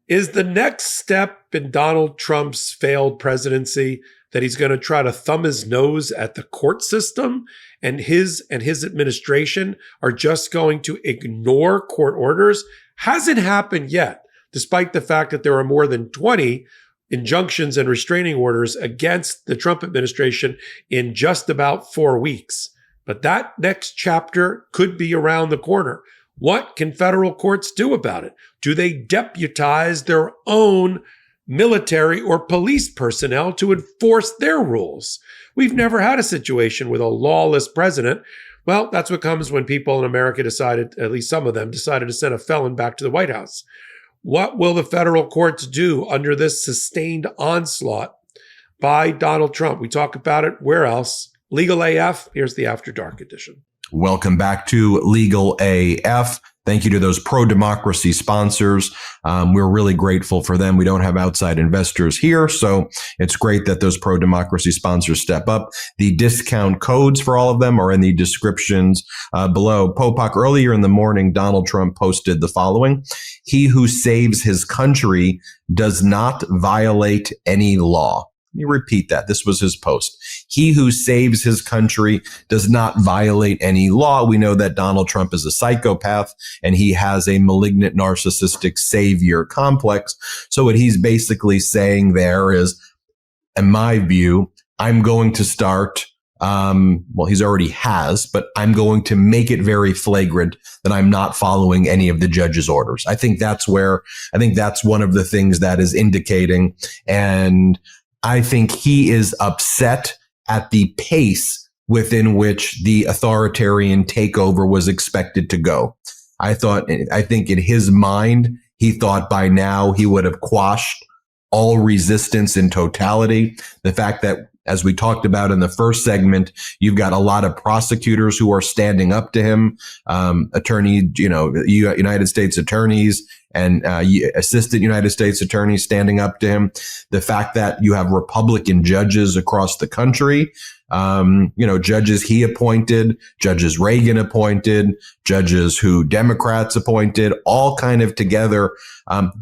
Is the next step in Donald Trump's failed presidency that he's going to try to thumb his nose at the court system, and his administration are just going to ignore court orders? Hasn't happened yet, despite the fact that there are more than 20 injunctions and restraining orders against the Trump administration in just about 4 weeks. But that next chapter could be around the corner. What can federal courts do about it? Do they deputize their own military or police personnel to enforce their rules? We've never had a situation with a lawless president. Well, that's what comes when people in America decided, at least some of them, decided to send a felon back to the White House. What will the federal courts do under this sustained onslaught by Donald Trump? We talk about it. Where else? Legal AF. Here's the After Dark edition. Welcome back to Legal AF. Thank you to those pro-democracy sponsors. We're really grateful for them. We don't have outside investors here, so it's great that those pro-democracy sponsors step up. The discount codes for all of them are in the descriptions below. Popok, earlier in the morning, Donald Trump posted the following: "He who saves his country does not violate any law." Let me repeat that. This was his post. He who saves his country does not violate any law. We know that Donald Trump is a psychopath and he has a malignant narcissistic savior complex. So what he's basically saying there is, in my view, I'm going to start, well, he's already has, but I'm going to make it very flagrant that I'm not following any of the judge's orders. I think that's one of the things that is indicating. And I think he is upset at the pace within which the authoritarian takeover was expected to go. I think in his mind, he thought by now he would have quashed all resistance in totality. The fact that, as we talked about in the first segment, you've got a lot of prosecutors who are standing up to him, United States attorneys and assistant United States attorneys standing up to him. The fact that you have Republican judges across the country, judges he appointed, judges Reagan appointed, judges who Democrats appointed, all kind of together.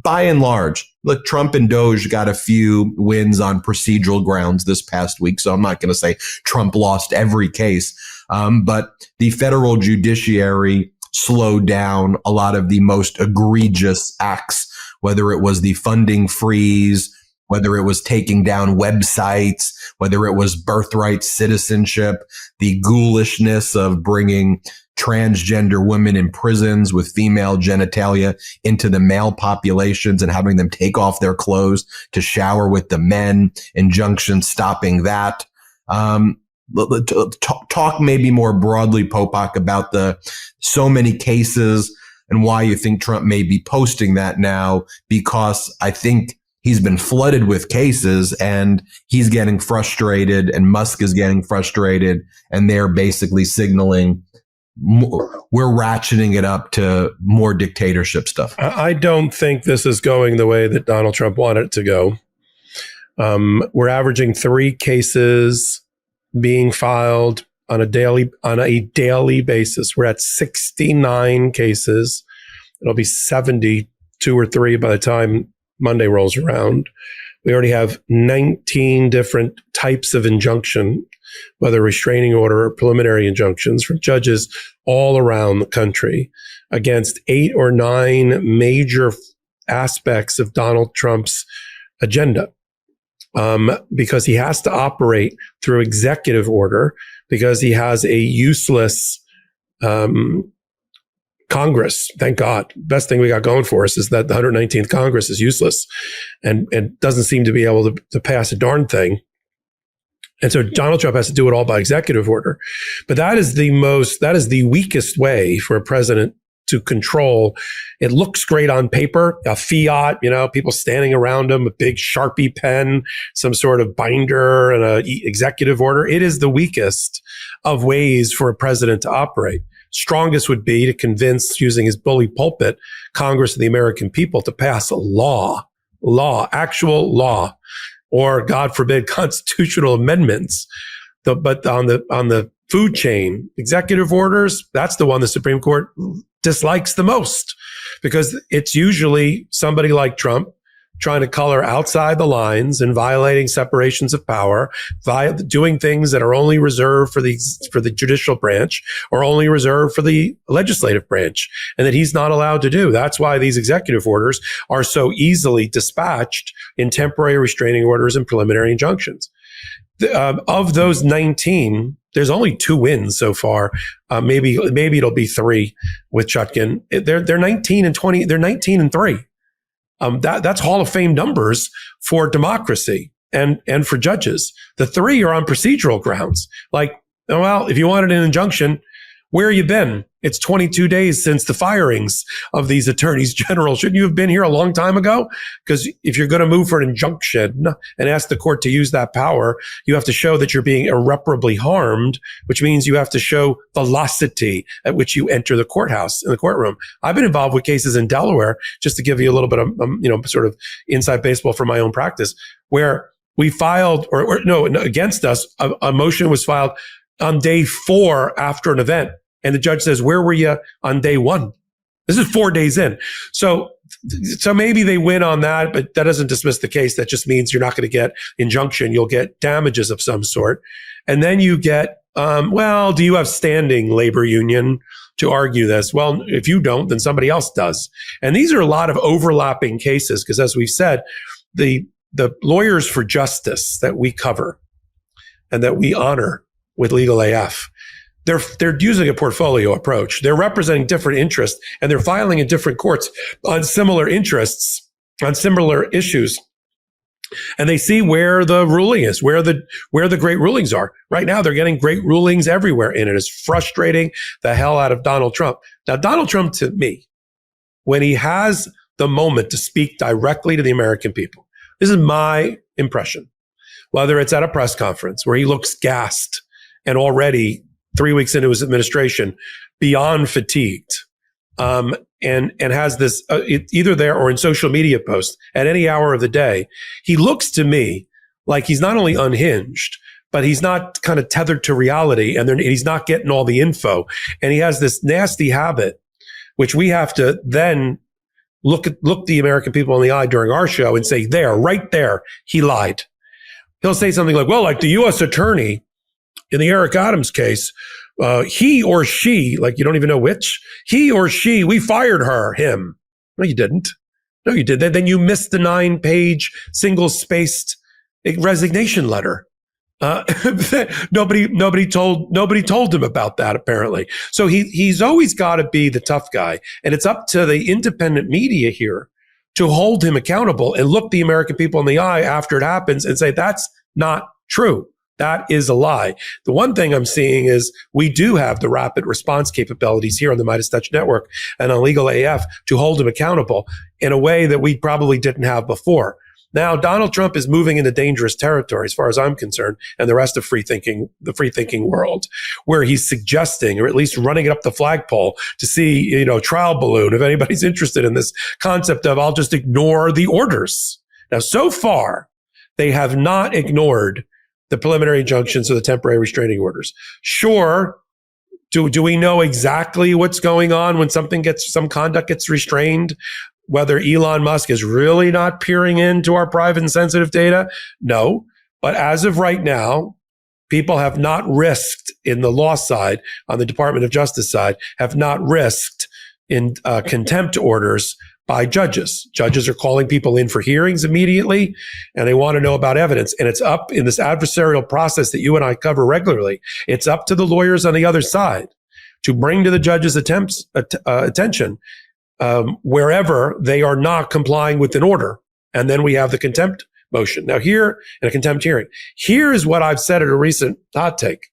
By and large, look, Trump and Doge got a few wins on procedural grounds this past week, so I'm not going to say Trump lost every case. But the federal judiciary slowed down a lot of the most egregious acts, whether it was the funding freeze, whether it was taking down websites, whether it was birthright citizenship, the ghoulishness of bringing transgender women in prisons with female genitalia into the male populations and having them take off their clothes to shower with the men, injunctions stopping that. Talk maybe more broadly, Popok, about the so many cases and why you think Trump may be posting that now, because I think he's been flooded with cases and he's getting frustrated and Musk is getting frustrated and they're basically signaling we're ratcheting it up to more dictatorship stuff. I don't think this is going the way that Donald Trump wanted it to go. We're averaging 3 cases being filed on a daily basis. We're at 69 cases. It'll be 72 or 3 by the time Monday rolls around. We already have 19 different types of injunction, whether restraining order or preliminary injunctions from judges all around the country against 8 or 9 major aspects of Donald Trump's agenda. Because he has to operate through executive order, because he has a useless Congress. Thank God. Best thing we got going for us is that the 119th Congress is useless and doesn't seem to be able to pass a darn thing. And so Donald Trump has to do it all by executive order. But that is the weakest way for a president to control. It looks great on paper, a fiat, people standing around him, a big Sharpie pen, some sort of binder and a executive order. It is the weakest of ways for a president to operate. Strongest would be to convince, using his bully pulpit, Congress of the American people to pass a actual law, or God forbid, constitutional amendments. But on the food chain, executive orders, that's the one the Supreme Court dislikes the most, because it's usually somebody like Trump trying to color outside the lines and violating separations of power, doing things that are only reserved for the judicial branch or only reserved for the legislative branch, and that he's not allowed to do. That's why these executive orders are so easily dispatched in temporary restraining orders and preliminary injunctions. Of those 19, there's only 2 wins so far. Maybe it'll be 3 with Chutkan. They're 19 and 20. They're 19 and 3. That's Hall of Fame numbers for democracy and for judges. The 3 are on procedural grounds. Like, well, if you wanted an injunction, where you been? It's 22 days since the firings of these attorneys general. Shouldn't you have been here a long time ago? Because if you're going to move for an injunction and ask the court to use that power, you have to show that you're being irreparably harmed, which means you have to show velocity at which you enter the courthouse, in the courtroom. I've been involved with cases in Delaware, just to give you a little bit of, sort of inside baseball from my own practice, where we filed, or against us, a motion was filed on day 4 after an event. And the judge says, where were you on day 1? This is 4 days in. So maybe they win on that, but that doesn't dismiss the case. That just means you're not going to get injunction. You'll get damages of some sort. And then you get, do you have standing, labor union, to argue this? Well, if you don't, then somebody else does. And these are a lot of overlapping cases because, as we've said, the lawyers for justice that we cover and that we honor with Legal AF, they're using a portfolio approach. They're representing different interests, and they're filing in different courts on similar interests, on similar issues. And they see where the ruling is, where the great rulings are. Right now, they're getting great rulings everywhere, and it is frustrating the hell out of Donald Trump. Now, Donald Trump, to me, when he has the moment to speak directly to the American people, this is my impression, whether it's at a press conference where he looks gassed and already 3 weeks into his administration, beyond fatigued, and has this either there or in social media posts at any hour of the day, he looks to me like he's not only unhinged, but he's not kind of tethered to reality, and he's not getting all the info. And he has this nasty habit, which we have to then look the American people in the eye during our show and say, right there, he lied. He'll say something like, well, like the U.S. attorney in the Eric Adams case, he or she, like you don't even know which, he or she, we fired him. No, you didn't. No, you did. Then you missed the 9-page single-spaced resignation letter. Nobody told him about that, apparently. So he's always got to be the tough guy. And it's up to the independent media here to hold him accountable and look the American people in the eye after it happens and say, that's not true. That is a lie. The one thing I'm seeing is we do have the rapid response capabilities here on the Midas Touch Network and on Legal AF to hold him accountable in a way that we probably didn't have before. Now, Donald Trump is moving into dangerous territory, as far as I'm concerned, and the rest of the free thinking world, where he's suggesting, or at least running it up the flagpole to see, trial balloon, if anybody's interested in this concept of I'll just ignore the orders. Now, so far, they have not ignored the preliminary injunctions or the temporary restraining orders. Sure, do we know exactly what's going on when some conduct gets restrained? Whether Elon Musk is really not peering into our private and sensitive data? No. But as of right now, people have not risked in the law side, on the Department of Justice side, have not risked in contempt orders by judges. Judges are calling people in for hearings immediately, and they want to know about evidence. And it's up in this adversarial process that you and I cover regularly. It's up to the lawyers on the other side to bring to the judge's attention wherever they are not complying with an order. And then we have the contempt motion. Now here, in a contempt hearing, here is what I've said at a recent hot take.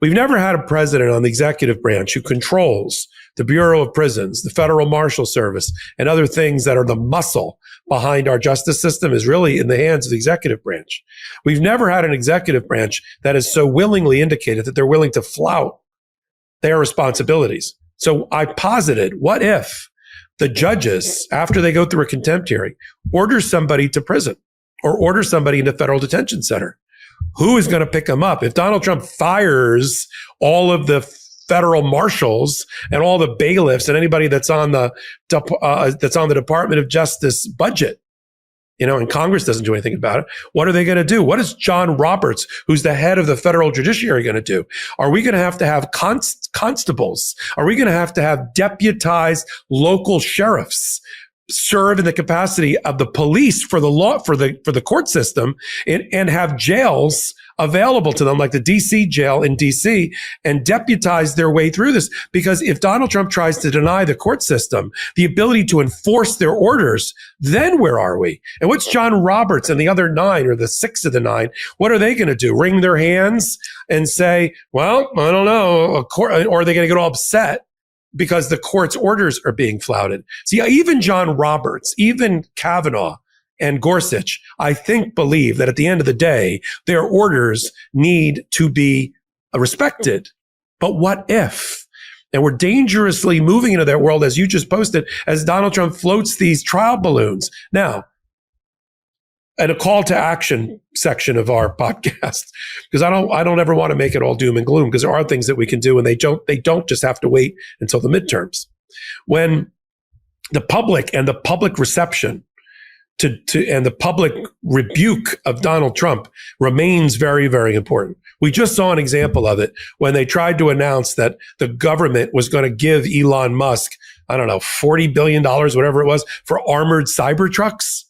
We've never had a president on the executive branch who controls the Bureau of Prisons, the Federal Marshal Service, and other things that are the muscle behind our justice system is really in the hands of the executive branch. We've never had an executive branch that has so willingly indicated that they're willing to flout their responsibilities. So I posited, what if the judges, after they go through a contempt hearing, order somebody to prison or order somebody into federal detention center? Who is going to pick them up? If Donald Trump fires all of the federal marshals and all the bailiffs and anybody that's on the Department of Justice budget, And Congress doesn't do anything about it. What are they going to do? What is John Roberts, who's the head of the federal judiciary, going to do? Are we going to have constables? Are we going to have deputized local sheriffs serve in the capacity of the police for the law, for the court system, and have jails available to them, like the DC jail in DC, and deputize their way through this? Because if Donald Trump tries to deny the court system the ability to enforce their orders, then where are we? And what's John Roberts and the other 9, or the 6 of the 9, what are they going to do? Wring their hands and say, well, I don't know, or are they going to get all upset because the court's orders are being flouted? See, even John Roberts, even Kavanaugh and Gorsuch, I think, believe that at the end of the day, their orders need to be respected. But what if? And we're dangerously moving into that world, as you just posted, as Donald Trump floats these trial balloons. Now, and a call to action section of our podcast, because I don't ever want to make it all doom and gloom, because there are things that we can do, and they don't just have to wait until the midterms. When the public and the public reception and the public rebuke of Donald Trump remains very, very important. We just saw an example of it when they tried to announce that the government was going to give Elon Musk, I don't know, $40 billion, whatever it was, for armored cyber trucks.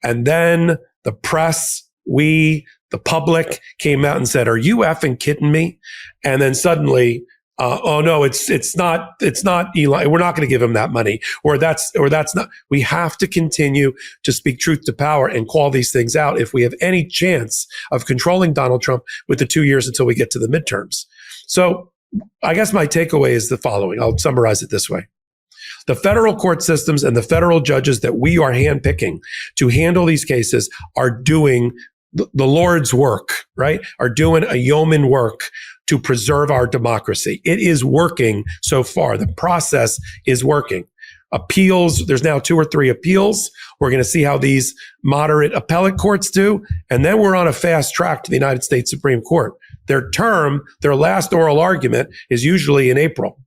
And then the press, the public came out and said, are you effing kidding me? And then suddenly, oh no, it's not Elon. We're not going to give him that money, or that's not. We have to continue to speak truth to power and call these things out if we have any chance of controlling Donald Trump with the 2 years until we get to the midterms. So I guess my takeaway is the following. I'll summarize it this way. The federal court systems and the federal judges that we are handpicking to handle these cases are doing the Lord's work, right? Are doing a yeoman work to preserve our democracy. It is working so far. The process is working. Appeals, there's now 2 or 3 appeals. We're going to see how these moderate appellate courts do. And then we're on a fast track to the United States Supreme Court. Their last oral argument is usually in April.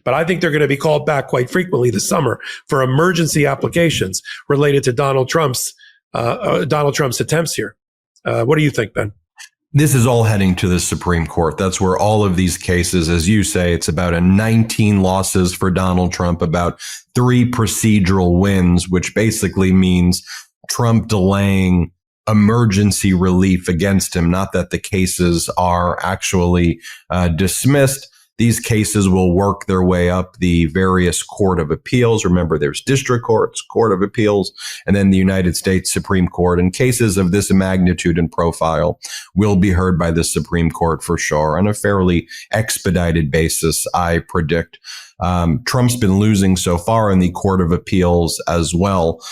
But I think they're going to be called back quite frequently this summer for emergency applications related to Donald Trump's attempts here. What do you think, Ben? This is all heading to the Supreme Court. That's where all of these cases, as you say, it's about 19 losses for Donald Trump, about 3 procedural wins, which basically means Trump delaying emergency relief against him. Not that the cases are actually dismissed. These cases will work their way up the various court of appeals. Remember, there's district courts, court of appeals, and then the United States Supreme Court. And cases of this magnitude and profile will be heard by the Supreme Court for sure on a fairly expedited basis, I predict. Trump's been losing so far in the Court of Appeals as well,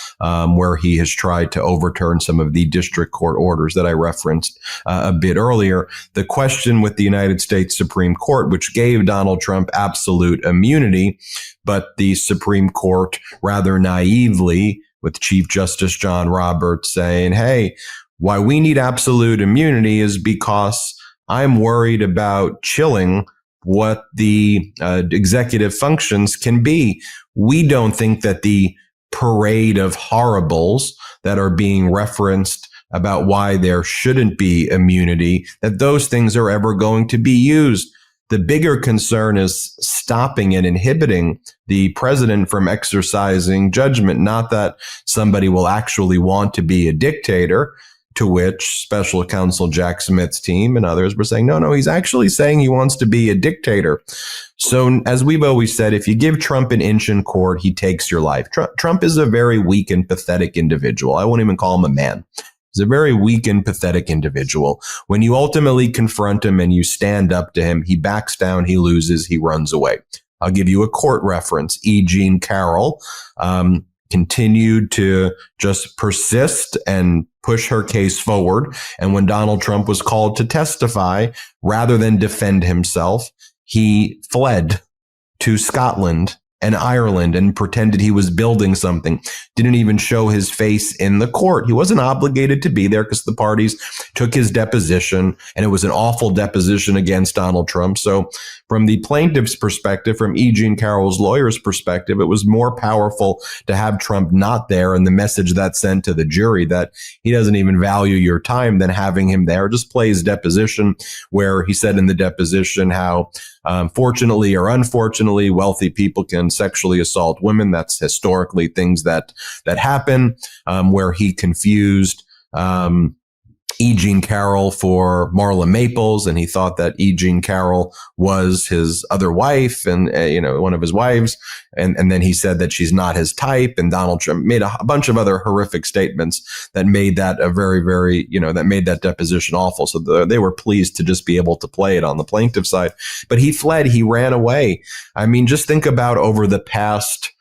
where he has tried to overturn some of the district court orders that I referenced a bit earlier. The question with the United States Supreme Court, which gave Donald Trump absolute immunity, but the Supreme Court rather naively, with Chief Justice John Roberts saying, hey, why we need absolute immunity is because I'm worried about chilling what the executive functions can be. We don't think that the parade of horribles that are being referenced about why there shouldn't be immunity, that those things are ever going to be used. The bigger concern is stopping and inhibiting the president from exercising judgment, not that somebody will actually want to be a dictator, to which special counsel Jack Smith's team and others were saying, no, he's actually saying he wants to be a dictator. So as we've always said, if you give Trump an inch in court, he takes your life. Trump is a very weak and pathetic individual. I won't even call him a man. He's a very weak and pathetic individual. When you ultimately confront him and you stand up to him, he backs down, he loses, he runs away. I'll give you a court reference. E. Jean Carroll continued to just persist and push her case forward. And when Donald Trump was called to testify, rather than defend himself, he fled to Scotland and Ireland and pretended he was building something. Didn't even show his face in the court. He wasn't obligated to be there because the parties took his deposition, and it was an awful deposition against Donald Trump. So from the plaintiff's perspective, from E. Jean Carroll's lawyer's perspective, it was more powerful to have Trump not there, and the message that sent to the jury that he doesn't even value your time than having him there. Just play his deposition, where he said in the deposition how fortunately or unfortunately, wealthy people can sexually assault women. That's historically things that happen, where he confused E. Jean Carroll for Marla Maples, and he thought that E. Jean Carroll was his other wife and, one of his wives. And then he said that she's not his type. And Donald Trump made a bunch of other horrific statements that made that a very, very, that made that deposition awful. So they were pleased to just be able to play it on the plaintiff side. But he fled. He ran away. I mean, just think about over the past,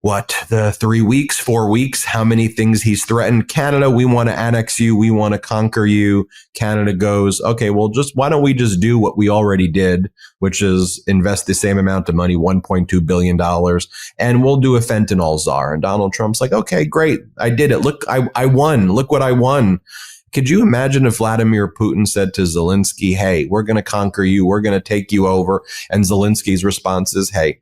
the 3 weeks, 4 weeks, how many things he's threatened. Canada, we want to annex you. We want to conquer you. Canada goes, okay, well, why don't we just do what we already did, which is invest the same amount of money, $1.2 billion, and we'll do a fentanyl czar. And Donald Trump's like, okay, great. I did it. Look, I won. Look what I won. Could you imagine if Vladimir Putin said to Zelensky, hey, we're going to conquer you. We're going to take you over. And Zelensky's response is, hey,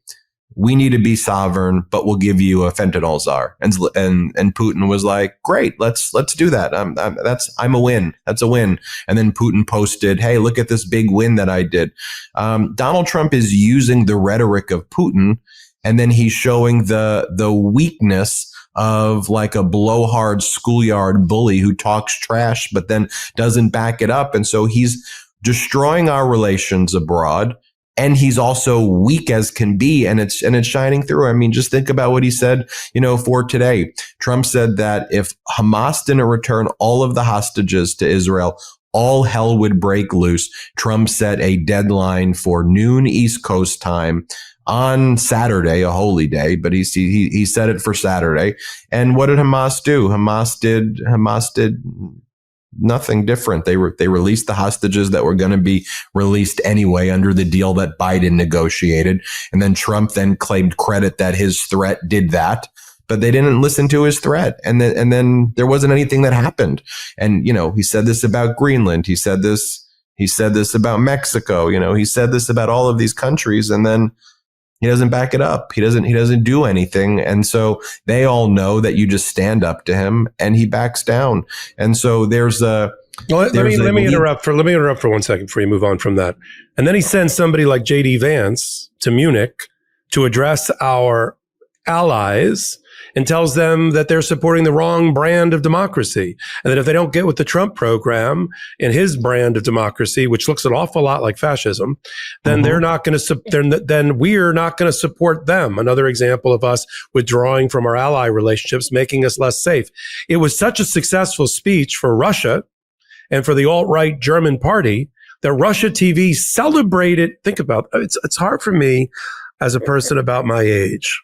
we need to be sovereign, but we'll give you a fentanyl czar. And Putin was like, great, let's do that. I'm a win. That's a win. And then Putin posted, hey, look at this big win that I did. Donald Trump is using the rhetoric of Putin, and then he's showing the weakness of like a blowhard schoolyard bully who talks trash, but then doesn't back it up. And so he's destroying our relations abroad. And he's also weak as can be, and it's shining through. I mean, just think about what he said, for today. Trump said that if Hamas didn't return all of the hostages to Israel, all hell would break loose. Trump set a deadline for noon East Coast time on Saturday, a holy day, but he set it for Saturday. And what did Hamas do? Hamas did nothing different. They released the hostages that were going to be released anyway under the deal that Biden negotiated. And then Trump then claimed credit that his threat did that, but they didn't listen to his threat. And then there wasn't anything that happened. And, he said this about Greenland. He said this about Mexico. He said this about all of these countries. And then he doesn't back it up. He doesn't do anything. And so they all know that you just stand up to him and he backs down. And so let me interrupt for 1 second before you move on from that. And then he sends somebody like JD Vance to Munich to address our allies and tells them that they're supporting the wrong brand of democracy, and that if they don't get with the Trump program and his brand of democracy, which looks an awful lot like fascism, then they're not going to. Then we're not going to support them. Another example of us withdrawing from our ally relationships, making us less safe. It was such a successful speech for Russia and for the alt-right German party that Russia TV celebrated. Think about it. It's hard for me as a person about my age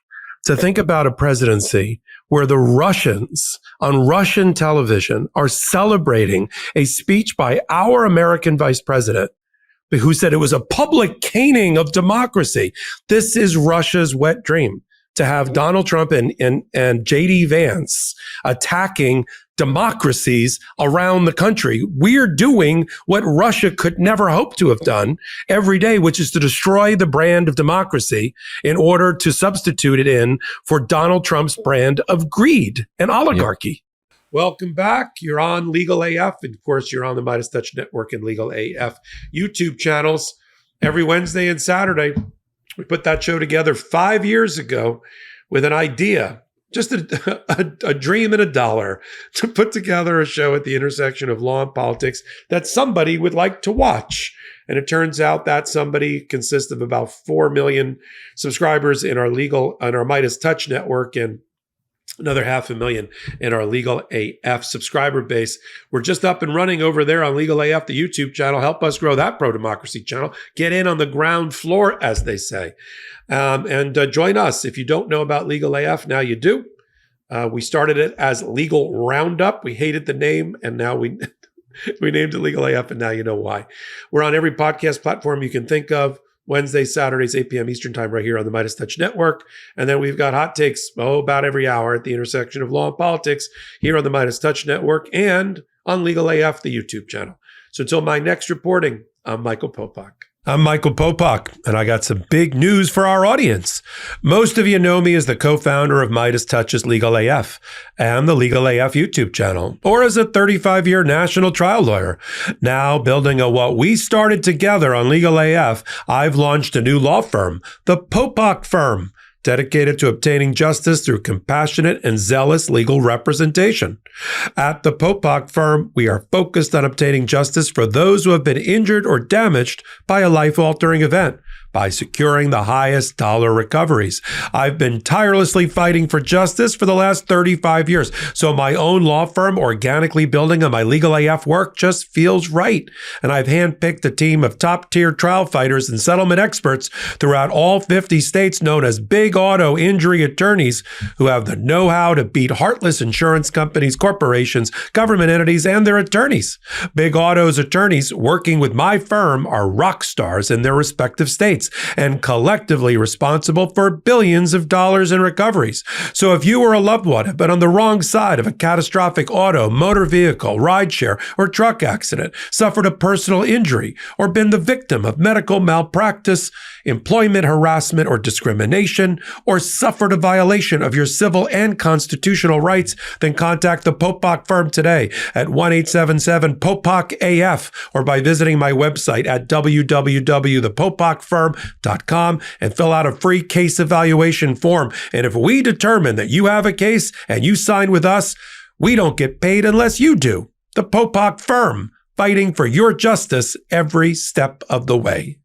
to think about a presidency where the Russians on Russian television are celebrating a speech by our American vice president who said it was a public caning of democracy. This is Russia's wet dream, to have Donald Trump and JD Vance attacking democracies around the country. We're doing what Russia could never hope to have done every day, which is to destroy the brand of democracy in order to substitute it in for Donald Trump's brand of greed and oligarchy. Yep. Welcome back. You're on Legal AF. And of course, you're on the Midas Touch Network and Legal AF YouTube channels every Wednesday and Saturday. We put that show together 5 years ago with an idea, just a dream and a dollar, to put together a show at the intersection of law and politics that somebody would like to watch. And it turns out that somebody consists of about 4 million subscribers in our Midas Touch network, and another 500,000 in our Legal AF subscriber base. We're just up and running over there on Legal AF, the YouTube channel. Help us grow that pro-democracy channel. Get in on the ground floor, as they say. And join us. If you don't know about Legal AF, now you do. We started it as Legal Roundup. We hated the name, and now we named it Legal AF, and now you know why. We're on every podcast platform you can think of. Wednesdays, Saturdays, 8 p.m. Eastern Time, right here on the Midas Touch Network. And then we've got hot takes, about every hour at the intersection of law and politics here on the Midas Touch Network and on Legal AF, the YouTube channel. So until my next reporting, I'm Michael Popok. I'm Michael Popok, and I got some big news for our audience. Most of you know me as the co-founder of Midas Touch's Legal AF and the Legal AF YouTube channel, or as a 35-year national trial lawyer. Now, building on what we started together on Legal AF, I've launched a new law firm, the Popok Firm, dedicated to obtaining justice through compassionate and zealous legal representation. At the Popok Firm, we are focused on obtaining justice for those who have been injured or damaged by a life-altering event by securing the highest dollar recoveries. I've been tirelessly fighting for justice for the last 35 years, so my own law firm organically building on my Legal AF work just feels right. And I've handpicked a team of top-tier trial fighters and settlement experts throughout all 50 states known as big auto injury attorneys who have the know-how to beat heartless insurance companies, corporations, government entities, and their attorneys. Big Auto's attorneys working with my firm are rock stars in their respective states and collectively responsible for billions of dollars in recoveries. So if you or a loved one have been on the wrong side of a catastrophic auto, motor vehicle, rideshare, or truck accident, suffered a personal injury, or been the victim of medical malpractice, employment harassment or discrimination, or suffered a violation of your civil and constitutional rights, then contact the Popok Firm today at 1-877-POPOK-AF or by visiting my website at www.thepopokfirm.com and fill out a free case evaluation form. And if we determine that you have a case and you sign with us, we don't get paid unless you do. The Popok Firm, fighting for your justice every step of the way.